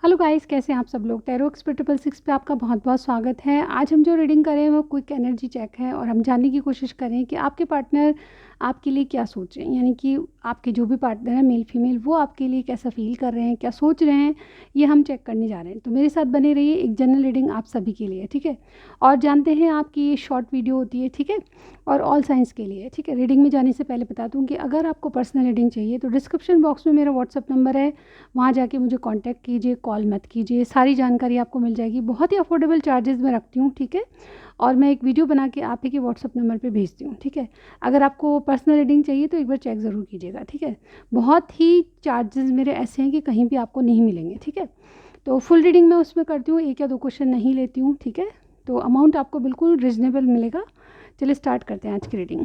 Hello guys, कैसे हैं आप सब लोग। टैरो एक्सपर्ट 666 पे आपका बहुत बहुत स्वागत है। आज हम जो रीडिंग कर रहे हैं वो क्विक एनर्जी चेक है और हम जानने की कोशिश करें कि आपके पार्टनर आपके लिए क्या सोच रहे हैं, यानी कि आपके जो भी पार्टनर है मेल फीमेल, वो आपके लिए कैसा फील कर रहे हैं, क्या सोच रहे हैं, ये हम चेक करने जा रहे हैं। तो मेरे साथ बने रहिए, एक जनरल रीडिंग आप सभी के लिए, ठीक है। और जानते हैं आपकी ये शॉर्ट वीडियो होती है, ठीक है, और ऑल साइंस के लिए, ठीक है। रीडिंग में जाने से पहले बता दूँ कि अगर आपको पर्सनल रीडिंग चाहिए तो डिस्क्रिप्शन बॉक्स में मेरा व्हाट्सअप नंबर है, वहाँ जाके मुझे कांटेक्ट कीजिए, कॉल मत कीजिए, सारी जानकारी आपको मिल जाएगी। बहुत ही अफोर्डेबल चार्जेस में रखती हूँ, ठीक है। और मैं एक वीडियो बना के आप ही के व्हाट्सअप नंबर पे भेजती हूँ, ठीक है। अगर आपको पर्सनल रीडिंग चाहिए तो एक बार चेक ज़रूर कीजिएगा, ठीक है। बहुत ही चार्जेस मेरे ऐसे हैं कि कहीं भी आपको नहीं मिलेंगे, ठीक है। तो फुल रीडिंग मैं उसमें करती हूँ, एक या दो क्वेश्चन नहीं लेती हूँ, ठीक है। तो अमाउंट आपको बिल्कुल रिजनेबल मिलेगा। चलिए स्टार्ट करते हैं आज की रीडिंग।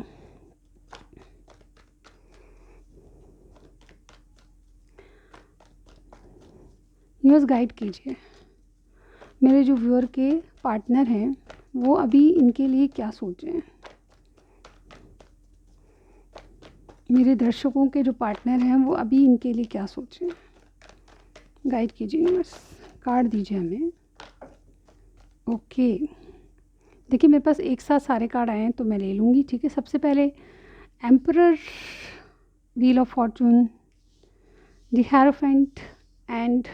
यूनिवर्स गाइड कीजिए, मेरे जो व्यूअर के पार्टनर हैं वो अभी इनके लिए क्या सोच रहे हैं। मेरे दर्शकों के जो पार्टनर हैं वो अभी इनके लिए क्या सोच रहे हैं। गाइड कीजिए यूनिवर्स, कार्ड दीजिए हमें। ओके, देखिए मेरे पास एक साथ सारे कार्ड आए हैं तो मैं ले लूँगी, ठीक है। सबसे पहले emperor, wheel of Fortune, the hierophant and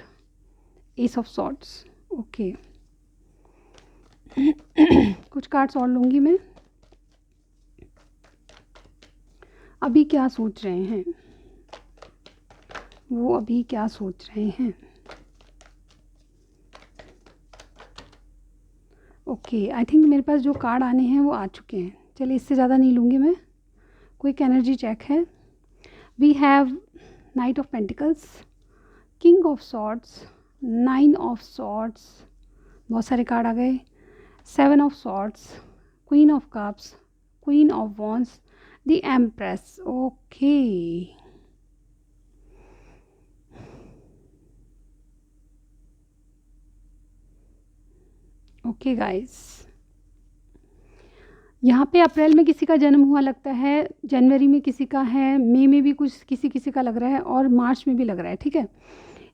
S of swords. Okay, कुछ कार्ड्स और लूँगी मैं। अभी क्या सोच रहे हैं वो, अभी क्या सोच रहे हैं। ओके, आई थिंक मेरे पास जो कार्ड आने हैं वो आ चुके हैं। चलिए इससे ज़्यादा नहीं लूँगी मैं, क्विक एनर्जी चेक है। We have knight of pentacles, king of swords, 9 of swords, बहुत सारे कार्ड आ गए, 7 of swords, queen of cups, queen of wands, the empress. Okay, okay guys, यहाँ पे अप्रैल में किसी का जन्म हुआ लगता है, जनवरी में किसी का है, मई में भी कुछ किसी किसी का लग रहा है और मार्च में भी लग रहा है, ठीक है।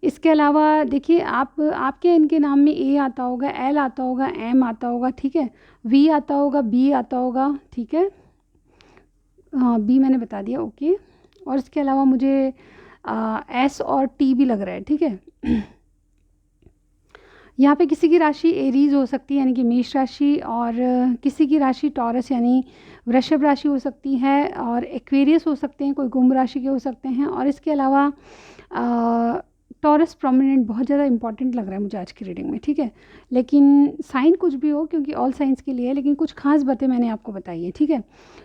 इसके अलावा देखिए आप, आपके इनके नाम में ए आता होगा, एल आता होगा, एम आता होगा, ठीक है, वी आता होगा, बी आता होगा, ठीक है। हाँ, बी मैंने बता दिया, ओके। और इसके अलावा मुझे एस और टी भी लग रहा है, ठीक है। यहाँ पे किसी की राशि एरीज हो सकती है, यानी कि मेष राशि, और किसी की राशि टॉरस यानी वृषभ राशि हो सकती है, और एक्वेरियस हो सकते हैं, कोई कुंभ राशि के हो सकते हैं। और इसके अलावा टॉरस प्रोमिनेंट बहुत ज़्यादा इंपॉर्टेंट लग रहा है मुझे आज की रीडिंग में, ठीक है। लेकिन साइन कुछ भी हो, क्योंकि ऑल साइंस के लिए है, लेकिन कुछ खास बातें मैंने आपको बताई है, ठीक है।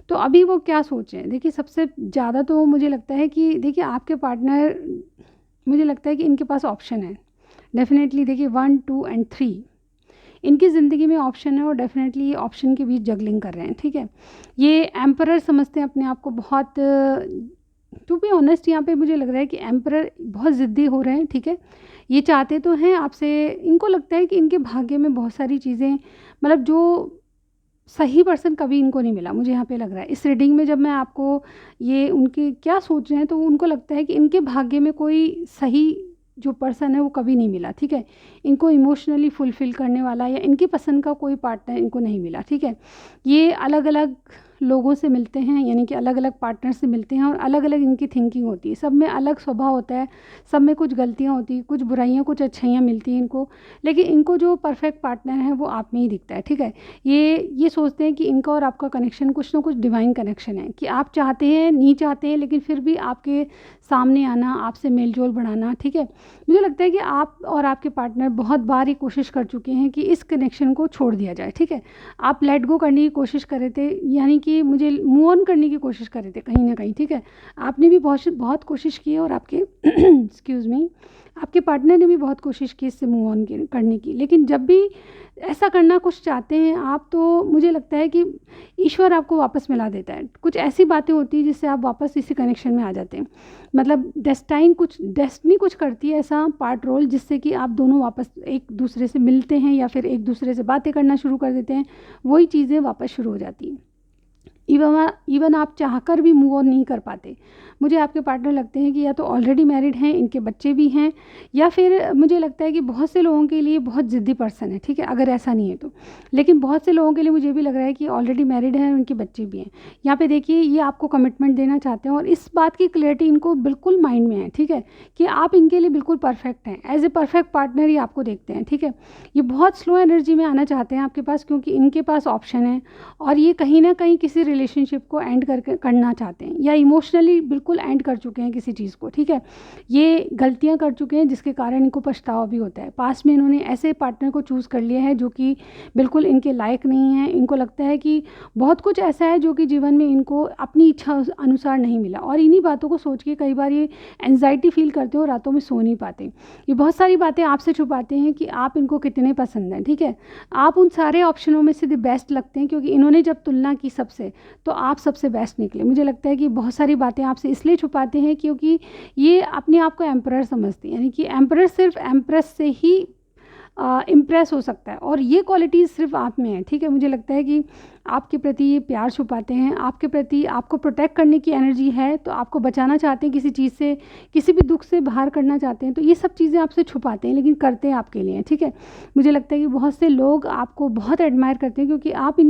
तो अभी वो क्या सोच रहे हैं, देखिए सबसे ज़्यादा तो मुझे लगता है कि देखिए आपके पार्टनर, मुझे लगता है कि इनके पास ऑप्शन है डेफिनेटली। देखिए 1, 2 एंड 3 इनकी ज़िंदगी में ऑप्शन है और डेफिनेटली ऑप्शन के बीच जगलिंग कर रहे हैं, ठीक है। ये एम्परर समझते हैं अपने आप को बहुत, टू बी ऑनेस्ट यहाँ पे मुझे लग रहा है कि एम्परर बहुत ज़िद्दी हो रहे हैं, ठीक है। ये चाहते तो हैं आपसे, इनको लगता है कि इनके भाग्य में बहुत सारी चीज़ें, मतलब जो सही पर्सन कभी इनको नहीं मिला, मुझे यहाँ पे लग रहा है इस रीडिंग में। जब मैं आपको ये उनके क्या सोच रहे हैं तो उनको लगता है कि इनके भाग्य में कोई सही जो पर्सन है वो कभी नहीं मिला, ठीक है। इनको इमोशनली फुलफ़िल करने वाला या इनकी पसंद का कोई पार्टनर इनको नहीं मिला, ठीक है। ये अलग अलग लोगों से मिलते हैं, यानी कि अलग अलग पार्टनर से मिलते हैं और अलग अलग इनकी थिंकिंग होती है, सब में अलग स्वभाव होता है, सब में कुछ गलतियाँ होती हैं, कुछ बुराइयाँ कुछ अच्छाइयाँ मिलती हैं इनको। लेकिन इनको जो परफेक्ट पार्टनर है वो आप में ही दिखता है, ठीक है। ये सोचते हैं कि इनका और आपका कनेक्शन कुछ ना कुछ डिवाइन कनेक्शन है, कि आप चाहते हैं नहीं चाहते हैं लेकिन फिर भी आपके सामने आना, आपसे मेल जोल बढ़ाना, ठीक है। मुझे लगता है कि आप और आपके पार्टनर बहुत बार ये कोशिश कर चुके हैं कि इस कनेक्शन को छोड़ दिया जाए, ठीक है। आप लेट गो करने की कोशिश कर रहे थे, यानी कि मुझे मूव ऑन करने की कोशिश कर रहे थे कहीं ना कहीं, ठीक है। आपने भी बहुत बहुत कोशिश की और आपके एक्सक्यूज़ मी, आपके पार्टनर ने भी बहुत कोशिश की इससे मूव ऑन करने की। लेकिन जब भी ऐसा करना कुछ चाहते हैं आप, तो मुझे लगता है कि ईश्वर आपको वापस मिला देता है। कुछ ऐसी बातें होती हैं जिससे आप वापस इसी कनेक्शन में आ जाते हैं, मतलब डेस्टिनी कुछ करती है ऐसा पार्ट रोल, जिससे कि आप दोनों वापस एक दूसरे से मिलते हैं या फिर एक दूसरे से बातें करना शुरू कर देते हैं, वही चीज़ें वापस शुरू हो जाती हैं। इवन आप चाहकर भी मूव ऑन नहीं कर पाते। मुझे आपके पार्टनर लगते हैं कि या तो ऑलरेडी मैरिड हैं, इनके बच्चे भी हैं, या फिर मुझे लगता है कि बहुत से लोगों के लिए बहुत ज़िद्दी पर्सन है, ठीक है, अगर ऐसा नहीं है तो। लेकिन बहुत से लोगों के लिए मुझे भी लग रहा है कि ऑलरेडी मैरिड हैं, उनके बच्चे भी हैं। यहाँ पे देखिए, ये आपको कमिटमेंट देना चाहते हैं और इस बात की क्लैरिटी इनको बिल्कुल माइंड में है, ठीक है, कि आप इनके लिए बिल्कुल परफेक्ट हैं, एज ए परफेक्ट पार्टनर ही आपको देखते हैं, ठीक है। ये बहुत स्लो एनर्जी में आना चाहते हैं आपके पास, क्योंकि इनके पास ऑप्शन है और ये कहीं ना कहीं किसी रिलेशनशिप को एंड करना चाहते हैं, या इमोशनली बिल्कुल एंड कर चुके हैं किसी चीज़ को, ठीक है। ये गलतियां कर चुके हैं जिसके कारण इनको पछतावा भी होता है। पास्ट में इन्होंने ऐसे पार्टनर को चूज़ कर लिया है जो कि बिल्कुल इनके लायक नहीं है। इनको लगता है कि बहुत कुछ ऐसा है जो कि जीवन में इनको अपनी इच्छा अनुसार नहीं मिला, और इन्हीं बातों को सोच के कई बार ये एंजाइटी फील करते हो, रातों में सो नहीं पाते। ये बहुत सारी बातें आपसे छुपाते हैं कि आप इनको कितने पसंद हैं, ठीक है। आप उन सारे ऑप्शनों में से द बेस्ट लगते हैं, क्योंकि इन्होंने जब तुलना की सबसे, तो आप सबसे बेस्ट निकले। मुझे लगता है कि बहुत सारी बातें आपसे इसलिए छुपाते हैं क्योंकि ये अपने आप को एम्परर समझते हैं, यानी कि एम्परर सिर्फ एम्प्रेस से ही इम्प्रेस हो सकता है, और ये क्वालिटीज़ सिर्फ आप में है, ठीक है। मुझे लगता है कि आपके प्रति ये प्यार छुपाते हैं, आपके प्रति आपको प्रोटेक्ट करने की एनर्जी है, तो आपको बचाना चाहते हैं किसी चीज़ से, किसी भी दुख से बाहर करना चाहते हैं, तो ये सब चीज़ें आपसे छुपाते हैं, लेकिन करते हैं आपके लिए, ठीक है। मुझे लगता है कि बहुत से लोग आपको बहुत एडमायर करते हैं क्योंकि आप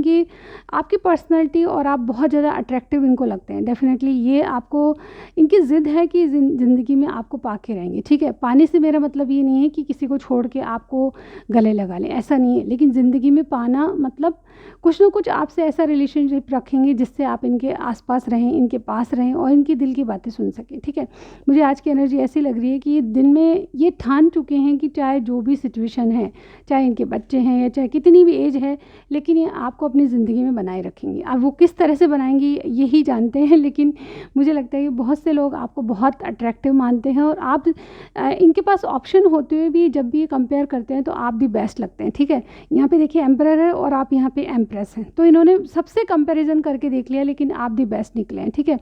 आपकी पर्सनैलिटी और आप बहुत ज़्यादा अट्रैक्टिव इनको लगते हैं। डेफिनेटली ये आपको, इनकी ज़िद है कि ज़िंदगी में आपको पाके रहेंगे, ठीक है। पाने से मेरा मतलब ये नहीं है कि किसी को छोड़ के आपको गले लगा लें, ऐसा नहीं है, लेकिन ज़िंदगी में पाना मतलब कुछ ना कुछ आपसे ऐसा रिलेशनशिप रखेंगे जिससे आप इनके आसपास रहें, इनके पास रहें और इनकी दिल की बातें सुन सकें, ठीक है। मुझे आज की एनर्जी ऐसी लग रही है कि ये दिन में ये ठान चुके हैं कि चाहे जो भी सिचुएशन है, चाहे इनके बच्चे हैं या चाहे कितनी भी एज है, लेकिन ये आपको अपनी ज़िंदगी में बनाए रखेंगे। अब वो किस तरह से बनाएंगी यही जानते हैं, लेकिन मुझे लगता है कि बहुत से लोग आपको बहुत अट्रैक्टिव मानते हैं, और आप इनके पास ऑप्शन होते हुए भी जब भी ये कंपेयर करते हैं तो आप भी बेस्ट लगते हैं, ठीक है। यहाँ पे देखिए एम्परर है और आप यहाँ पे एम्प्रेस हैं, तो इन्होंने सबसे कंपैरिजन करके देख लिया, लेकिन आप दी बेस्ट निकले हैं, ठीक है।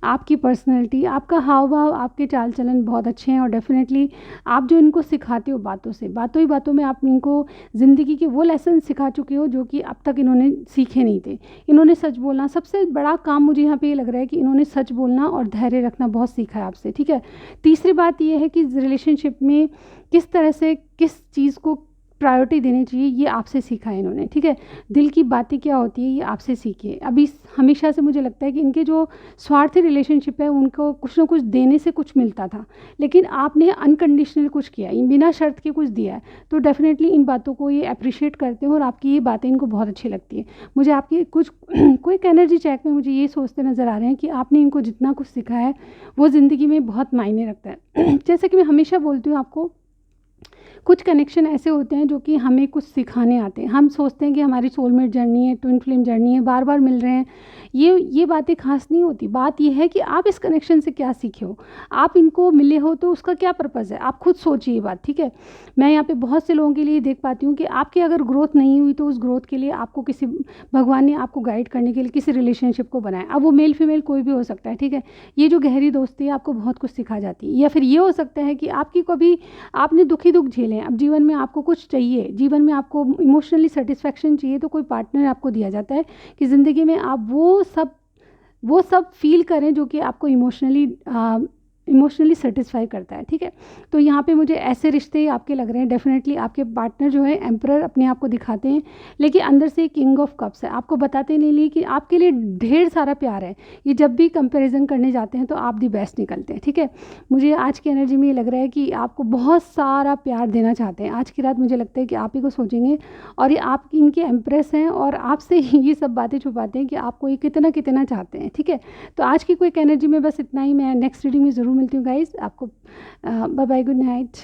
आपकी पर्सनैलिटी, आपका हाव भाव, आपके चाल चलन बहुत अच्छे हैं, और डेफिनेटली आप जो इनको सिखाते हो बातों से, बातों ही बातों में आप इनको ज़िंदगी के वो लेसन सिखा चुके हो जो कि अब तक इन्होंने सीखे नहीं थे। इन्होंने सच बोलना, सबसे बड़ा काम मुझे यहाँ पे ये लग रहा है कि इन्होंने सच बोलना और धैर्य रखना बहुत सीखा है आपसे, ठीक है। तीसरी बात ये है कि रिलेशनशिप में किस तरह से किस चीज़ को प्रायोरिटी देनी चाहिए, ये आपसे सीखा है इन्होंने, ठीक है। दिल की बातें क्या होती है ये आपसे सीखिए। अभी हमेशा से मुझे लगता है कि इनके जो स्वार्थी रिलेशनशिप है उनको कुछ ना कुछ देने से कुछ मिलता था, लेकिन आपने अनकंडीशनल कुछ किया, बिना शर्त के कुछ दिया है, तो डेफिनेटली इन बातों को ये अप्रिशिएट करते हैं और आपकी ये बातें इनको बहुत अच्छी लगती है। मुझे आपकी कुछ क्विक एनर्जी चेक में मुझे ये सोचते नज़र आ रहे हैं कि आपने इनको जितना कुछ सिखाया है वो ज़िंदगी में बहुत मायने रखता है। जैसे कि मैं हमेशा बोलती हूँ आपको, कुछ कनेक्शन ऐसे होते हैं जो कि हमें कुछ सिखाने आते हैं। हम सोचते हैं कि हमारी सोलमेट जर्नी है, ट्विन फ्लेम जर्नी है, बार बार मिल रहे हैं, ये बातें खास नहीं होती। बात ये है कि आप इस कनेक्शन से क्या सीखे हो, आप इनको मिले हो तो उसका क्या पर्पज़ है, आप खुद सोचिए ये बात, ठीक है। मैं यहाँ पे बहुत से लोगों के लिए देख पाती हूँ कि आपकी अगर ग्रोथ नहीं हुई तो उस ग्रोथ के लिए आपको किसी भगवान ने आपको गाइड करने के लिए किसी रिलेशनशिप को बनाया। अब वो मेल फीमेल कोई भी हो सकता है, ठीक है। ये जो गहरी दोस्ती है आपको बहुत कुछ सिखा जाती है। या फिर ये हो सकता है कि आपकी कभी आपने दुखी दुख झेले, अब जीवन में आपको कुछ चाहिए, जीवन में आपको इमोशनली सेटिस्फैक्शन चाहिए, तो कोई पार्टनर आपको दिया जाता है कि ज़िंदगी में आप वो सब फील करें जो कि आपको इमोशनली सेटिस्फाई करता है, ठीक है। तो यहाँ पे मुझे ऐसे रिश्ते आपके लग रहे हैं। डेफिनेटली आपके पार्टनर जो है एम्परर अपने आप को दिखाते हैं, लेकिन अंदर से किंग ऑफ कप्स है, आपको बताते नहीं लिए कि आपके लिए ढेर सारा प्यार है। ये जब भी कंपैरिजन करने जाते हैं तो आप दी बेस्ट निकलते हैं, ठीक है। मुझे आज की एनर्जी में ये लग रहा है कि आपको बहुत सारा प्यार देना चाहते हैं। आज की रात मुझे लगता है कि आप ही को सोचेंगे, और ये आप इनके एम्प्रेस हैं और आपसे ये सब बातें छुपाते हैं कि आपको ये कितना कितना चाहते हैं, ठीक है। तो आज की क्विक एनर्जी में बस इतना ही। मैं नेक्स्ट रीडिंग में ज़रूर मिलती हूँ गाइस। आपको बाय बाय, गुड नाइट।